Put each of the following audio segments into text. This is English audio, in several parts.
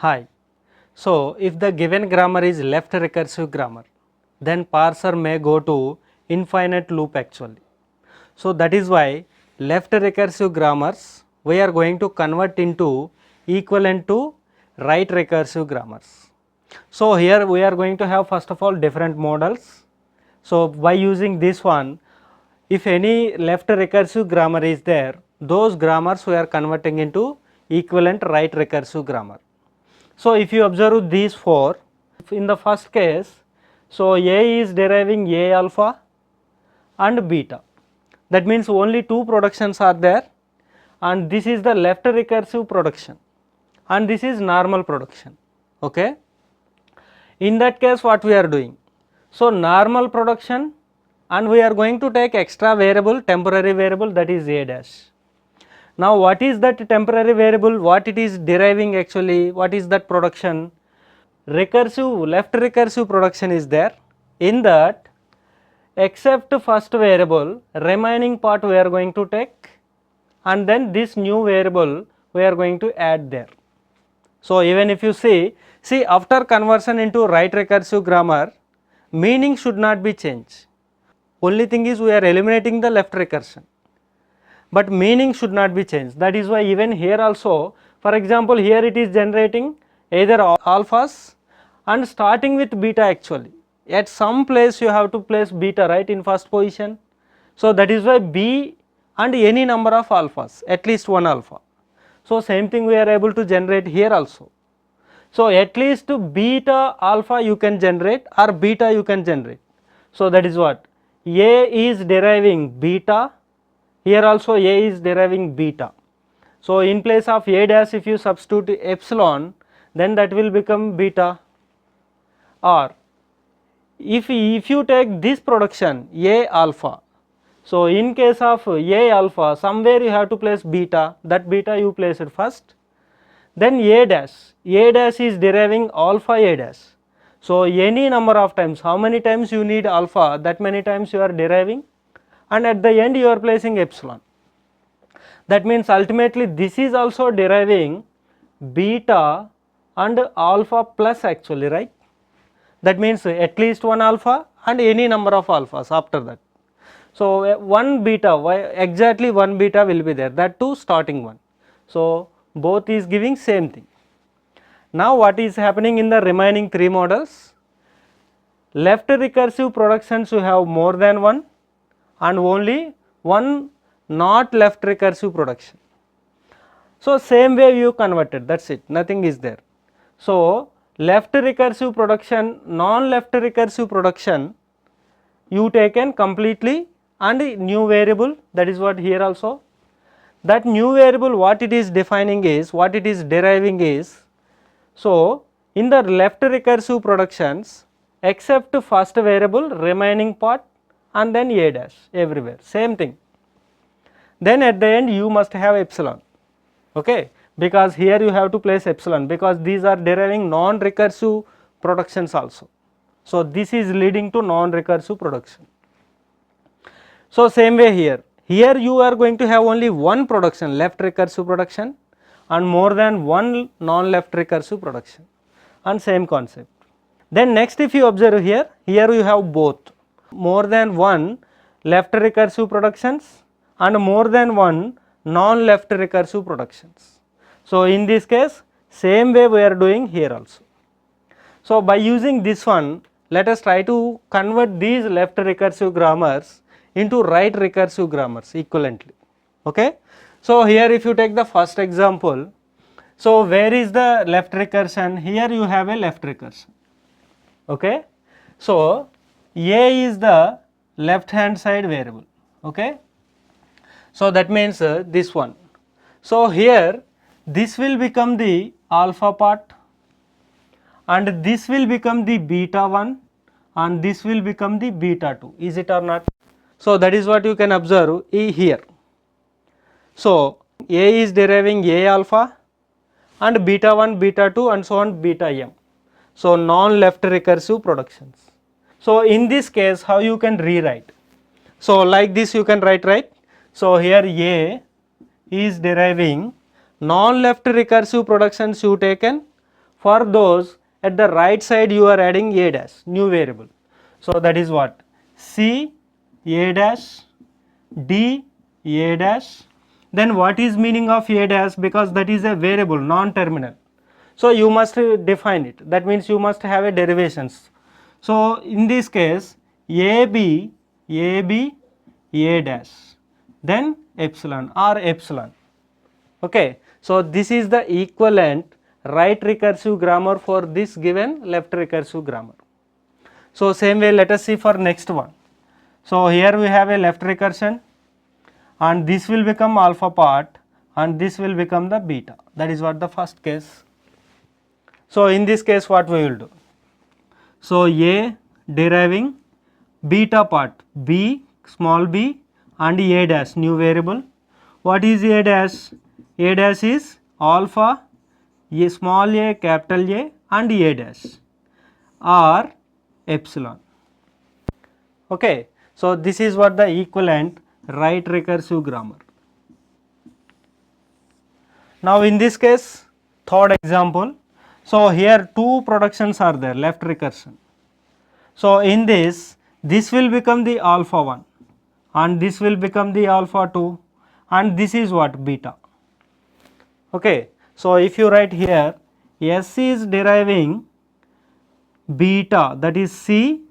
Hi. So, if the given grammar is left recursive grammar, then parser may go to infinite loop actually. So, that is why left recursive grammars we are going to convert into equivalent to right recursive grammars. So, here we are going to have first of all different models. So, by using this one, if any left recursive grammar is there, those grammars we are converting into equivalent right recursive grammar. So, if you observe these four, in the first case, so A is deriving A alpha and beta. That means only two productions are there, and this is the left recursive production and this is normal production. Okay. In that case, what we are doing? So, normal production, and we are going to take extra variable, temporary variable, that is A dash. Now, what is that temporary variable? What it is deriving actually? What is that production? Recursive, left recursive production is there. In that, except first variable, remaining part we are going to take, and then this new variable we are going to add there. So, even if you see after conversion into right recursive grammar, meaning should not be changed. Only thing is we are eliminating the left recursion, but meaning should not be changed. That is why even here also, for example, here it is generating either alphas and starting with beta actually. At some place you have to place beta, right, in first position. So, that is why B and any number of alphas, at least one alpha. So, same thing we are able to generate here also. So, at least beta alpha you can generate or beta you can generate. So, that is what A is deriving beta, here also A is deriving beta. So, in place of A dash if you substitute epsilon, then that will become beta. Or if you take this production A alpha, so in case of A alpha somewhere you have to place beta, that beta you place it first, then A dash is deriving alpha A dash. So, any number of times, how many times you need alpha, that many times you are deriving, and at the end you are placing epsilon. That means ultimately this is also deriving beta and alpha plus actually, right. That means at least one alpha and any number of alphas after that. So, one beta, exactly one beta will be there, that too starting one. So, both is giving same thing. Now, what is happening in the remaining three models? Left recursive productions you have more than one and only one not left recursive production. So, same way you converted, that is it, nothing is there. So, left recursive production, non-left recursive production you taken completely and new variable, that is what here also. That new variable what it is defining is, what it is deriving is, so in the left recursive productions except first variable, remaining part and then A dash everywhere, same thing. Then at the end you must have epsilon, okay, because here you have to place epsilon because these are deriving non-recursive productions also. So, this is leading to non-recursive production. So, same way here you are going to have only one production, left recursive production, and more than one non-left recursive production, and same concept. Then next if you observe here you have both more than one left recursive productions and more than one non-left recursive productions. So, in this case same way we are doing here also. So, by using this one, let us try to convert these left recursive grammars into right recursive grammars equivalently. Okay. So, here if you take the first example, so where is the left recursion? Here you have a left recursion. Okay. So, A is the left hand side variable. Okay. So, that means this one. So, here this will become the alpha part and this will become the beta 1 and this will become the beta 2, is it or not? So, that is what you can observe here. So, A is deriving A alpha and beta 1, beta 2 and so on beta m. So, non-left recursive productions. So, in this case how you can rewrite? So, like this you can write, right. So, here A is deriving non-left recursive productions you taken For those at the right side you are adding a dash, new variable. So that is what? C a dash, D a dash. Then what is meaning of a dash? Because that is a variable, non-terminal. So you must define it. That means you must have a derivations. So in this case, AB, A dash, then epsilon or epsilon. Okay. So this is the equivalent right recursive grammar for this given left recursive grammar. So same way let us see for next one. So here we have a left recursion and this will become alpha part and this will become the beta. That is what the first case. So in this case what we will do? So A deriving beta part, B small b and a dash, new variable. What is a dash? A dash is alpha, a small a, capital A and a dash or epsilon. Okay. So this is what the equivalent right recursive grammar. Now in this case, third example. So here two productions are there, left recursion. So in this will become the alpha 1 and this will become the alpha 2 and this is what? Beta. Okay. So if you write here, S is deriving beta, that is C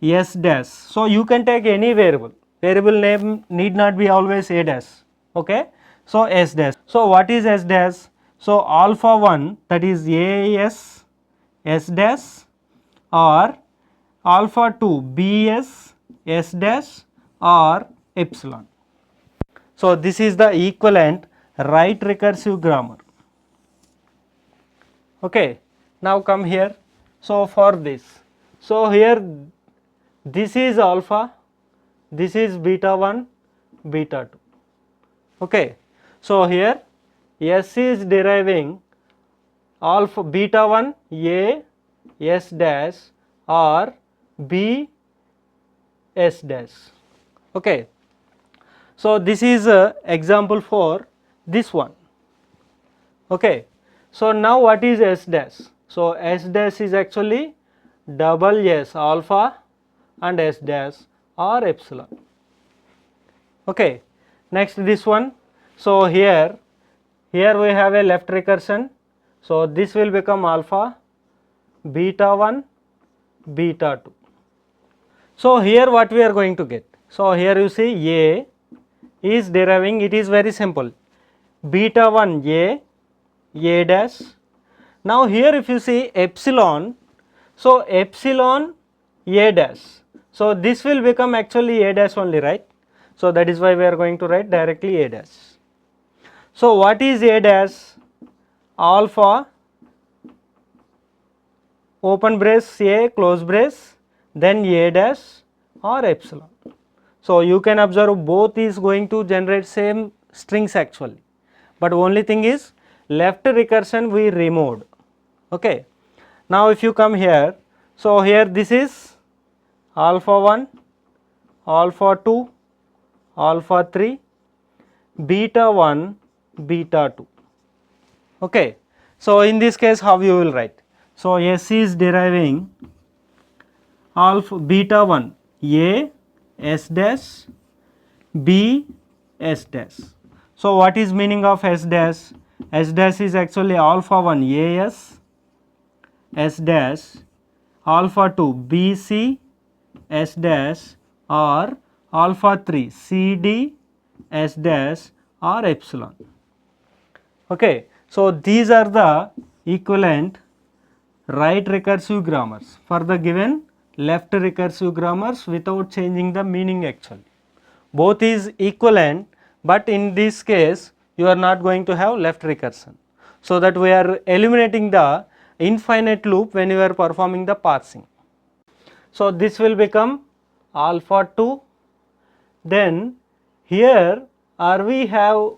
S dash. So you can take any variable, variable name need not be always A dash. Okay. So S dash. So what is S dash? So alpha 1, that is AS S dash or alpha 2 BS S dash or epsilon. So this is the equivalent right recursive grammar. Okay. Now come here. So for this, so here this is alpha, this is beta 1, beta 2. Okay. So here S is deriving alpha beta 1 A S dash or B S dash. Okay. So this is a example for this one. Okay. So now what is S dash? So S dash is actually double S alpha and S dash or epsilon. Okay. Next this one. So here we have a left recursion. So this will become alpha, beta 1, beta 2. So here what we are going to get? So here you see A is deriving, it is very simple, beta 1 A dash. Now here if you see epsilon, so epsilon A dash. So this will become actually A dash only, right? So that is why we are going to write directly A dash. So what is A dash? Alpha, open brace A, close brace, then A dash or epsilon. So you can observe both is going to generate same strings actually, but only thing is left recursion we removed. Okay. Now if you come here, so here this is alpha 1, alpha 2, alpha 3, beta 1, beta 2. Okay. So in this case how you will write? So S is deriving alpha beta 1 A S dash, B S dash. So what is meaning of S dash? S dash is actually alpha 1 AS S dash, alpha 2 BC S dash or alpha 3 CD S dash or epsilon. Okay. So these are the equivalent right recursive grammars for the given left recursive grammars without changing the meaning actually. Both is equivalent, but in this case you are not going to have left recursion. So that we are eliminating the infinite loop when you are performing the parsing. So this will become alpha 2. Then here are we have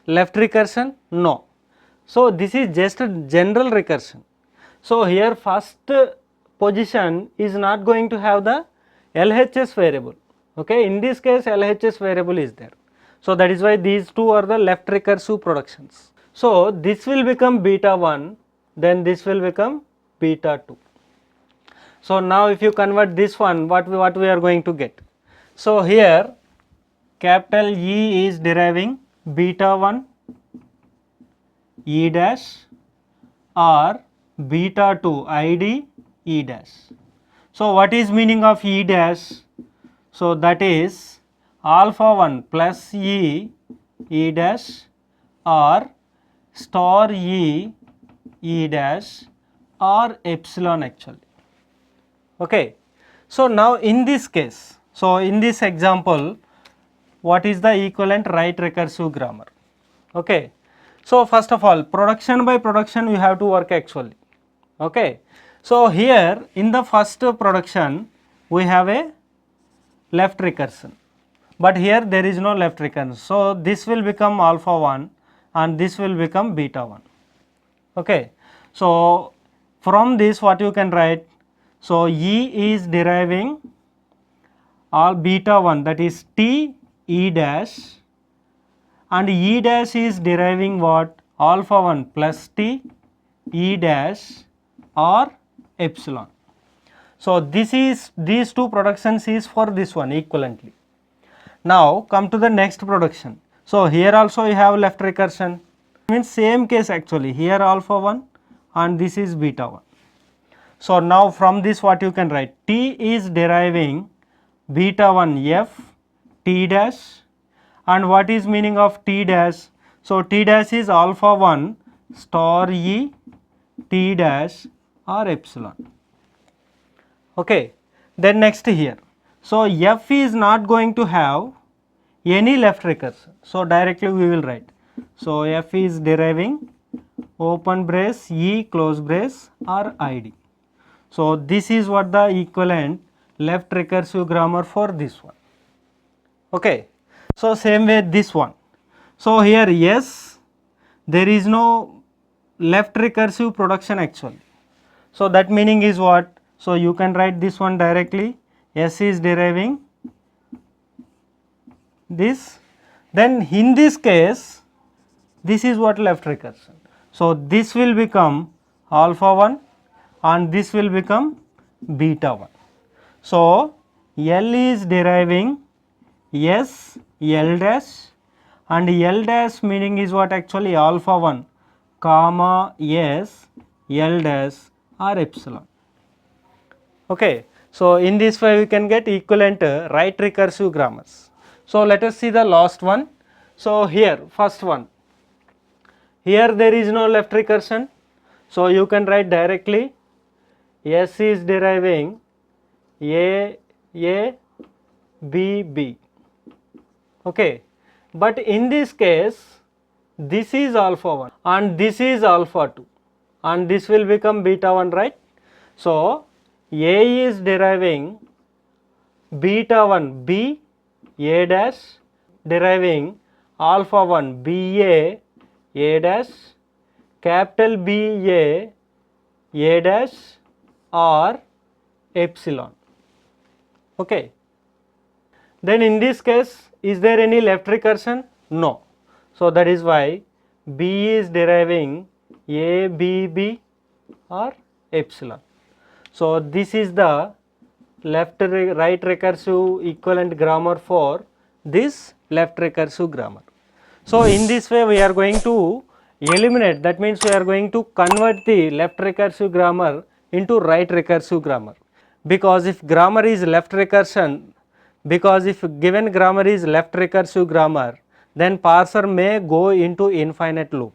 left recursion? No. So this is just a general recursion. So here first position is not going to have the LHS variable. Okay. In this case LHS variable is there. So that is why these two are the left recursive productions. So this will become beta 1 then this will become beta 2. So now if you convert this one, what we are going to get? So here capital E is deriving beta 1 E dash or beta 2 ID E dash. So what is meaning of E dash? So that is alpha 1 plus E dash or star E dash or epsilon actually. Okay. So now in this case, so in this example, what is the equivalent right recursive grammar? Okay. So first of all, production by production we have to work actually. Okay. So here in the first production we have a left recursion, but here there is no left recursion. So this will become alpha 1 and this will become beta 1. Okay. So from this what you can write? So E is deriving all beta 1, that is T E dash, and E dash is deriving what? Alpha 1 plus T E dash or epsilon. So this is, these two productions is for this one equivalently. Now come to the next production. So here also you have left recursion, means same case actually, here alpha 1 and this is beta 1. So now from this what you can write? T is deriving beta 1 F T dash, and what is meaning of T dash? So T dash is alpha 1 star E T dash or epsilon. Okay. Then next here, so F is not going to have any left recursion, so directly we will write. So F is deriving open brace E close brace or ID. So this is what the equivalent left recursive grammar for this one. Okay. So same way this one. So here yes, there is no left recursive production actually. So that meaning is what? So you can write this one directly, S is deriving this, then in this case this is what left recursion. So this will become alpha 1 and this will become beta 1. So L is deriving S L dash, and L dash meaning is what actually? Alpha 1 comma S L dash or epsilon. Okay. So in this way we can get equivalent right recursive grammars. So let us see the last one. So here first one, here there is no left recursion, so you can write directly S is deriving A B B. Okay. But in this case this is alpha 1 and this is alpha 2 and this will become beta 1, right? So A is deriving beta 1 B A dash, deriving alpha 1 B A dash, capital B A dash or epsilon. Okay. Then in this case is there any left recursion? No. So that is why B is deriving A B B or epsilon. So this is the right recursive equivalent grammar for this left recursive grammar. So in this way we are going to eliminate, that means we are going to convert the left recursive grammar into right recursive grammar, because if grammar is left recursion, because if given grammar is left recursive grammar, then parser may go into infinite loop.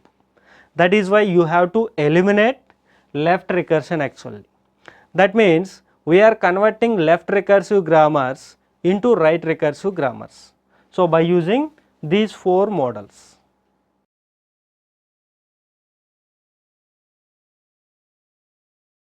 That is why you have to eliminate left recursion actually. That means we are converting left recursive grammars into right recursive grammars. So by using these four models.